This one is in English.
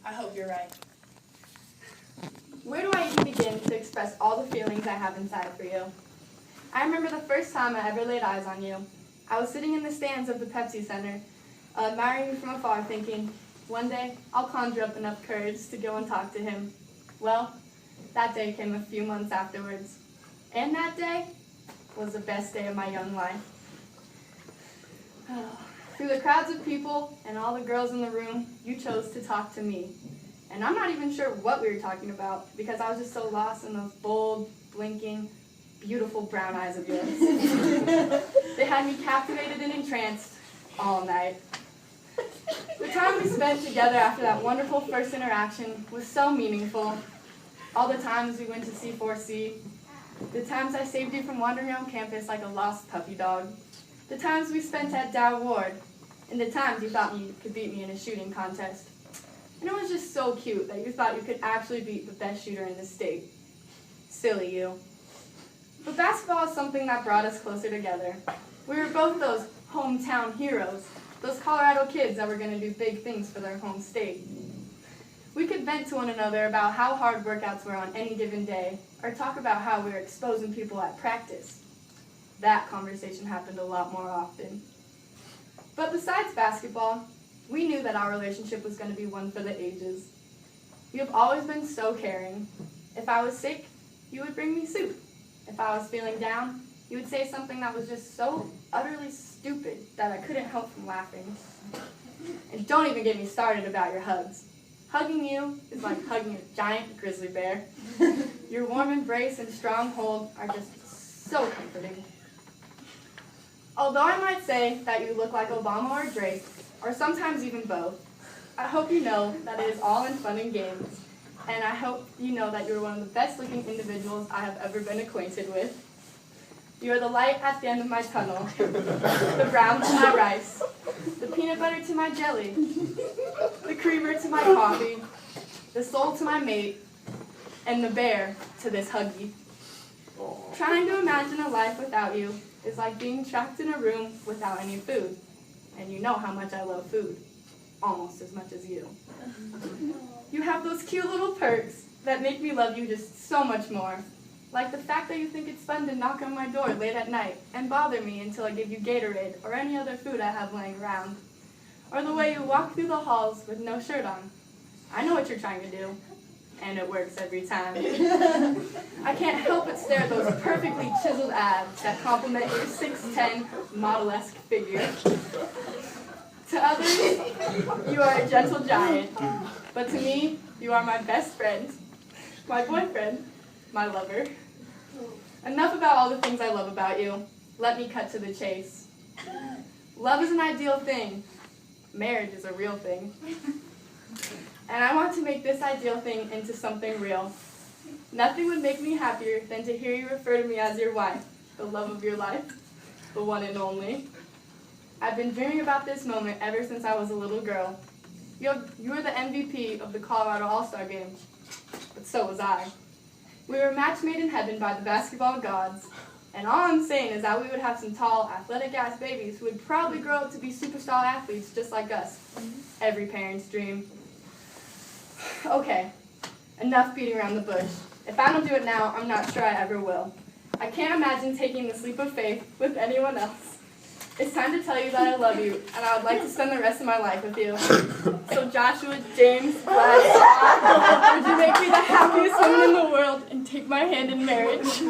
I hope you're right. Where do I even begin to express all the feelings I have inside for you? I remember the first time I ever laid eyes on you. I was sitting in the stands of the Pepsi Center, admiring you from afar, thinking, one day I'll conjure up enough courage to go and talk to him. Well, that day came a few months afterwards. And that day was the best day of my young life. Through the crowds of people and all the girls in the room, you chose to talk to me. And I'm not even sure what we were talking about because I was just so lost in those bold, blinking, beautiful brown eyes of yours. They had me captivated and entranced all night. The time we spent together after that wonderful first interaction was so meaningful. All the times we went to C4C, the times I saved you from wandering around campus like a lost puppy dog, the times we spent at Dow Ward, and the times you thought you could beat me in a shooting contest. And it was just so cute that you thought you could actually beat the best shooter in the state. Silly you. But basketball is something that brought us closer together. We were both those hometown heroes, those Colorado kids that were going to do big things for their home state. We could vent to one another about how hard workouts were on any given day, or talk about how we were exposing people at practice. That conversation happened a lot more often. But besides basketball, we knew that our relationship was going to be one for the ages. You have always been so caring. If I was sick, you would bring me soup. If I was feeling down, you would say something that was just so utterly stupid that I couldn't help from laughing. And don't even get me started about your hugs. Hugging you is like hugging a giant grizzly bear. Your warm embrace and strong hold are just so comforting. Although I might say that you look like Obama or Drake, or sometimes even both, I hope you know that it is all in fun and games, and I hope you know that you're one of the best-looking individuals I have ever been acquainted with. You are the light at the end of my tunnel, the brown to my rice, the peanut butter to my jelly, the creamer to my coffee, the soul to my mate, and the bear to this Huggy. Trying to imagine a life without you is like being trapped in a room without any food. And you know how much I love food, almost as much as you. You have those cute little perks that make me love you just so much more. Like the fact that you think it's fun to knock on my door late at night and bother me until I give you Gatorade or any other food I have laying around. Or the way you walk through the halls with no shirt on. I know what you're trying to do, and it works every time. I can't help but stare at those perfectly chiseled abs that complement your 6'10" model-esque figure. To others, you are a gentle giant, but to me, you are my best friend, my boyfriend, my lover. Enough about all the things I love about you. Let me cut to the chase. Love is an ideal thing. Marriage is a real thing. And I want to make this ideal thing into something real. Nothing would make me happier than to hear you refer to me as your wife, the love of your life, the one and only. I've been dreaming about this moment ever since I was a little girl. You were the MVP of the Colorado All-Star Game, but so was I. We were match made in heaven by the basketball gods, and all I'm saying is that we would have some tall, athletic-ass babies who would probably grow up to be superstar athletes just like us. Every parent's dream. Okay, enough beating around the bush. If I don't do it now, I'm not sure I ever will. I can't imagine taking the leap of faith with anyone else. It's time to tell you that I love you, and I would like to spend the rest of my life with you. So Joshua, James, Brad, would you make me the happiest woman in the world and take my hand in marriage?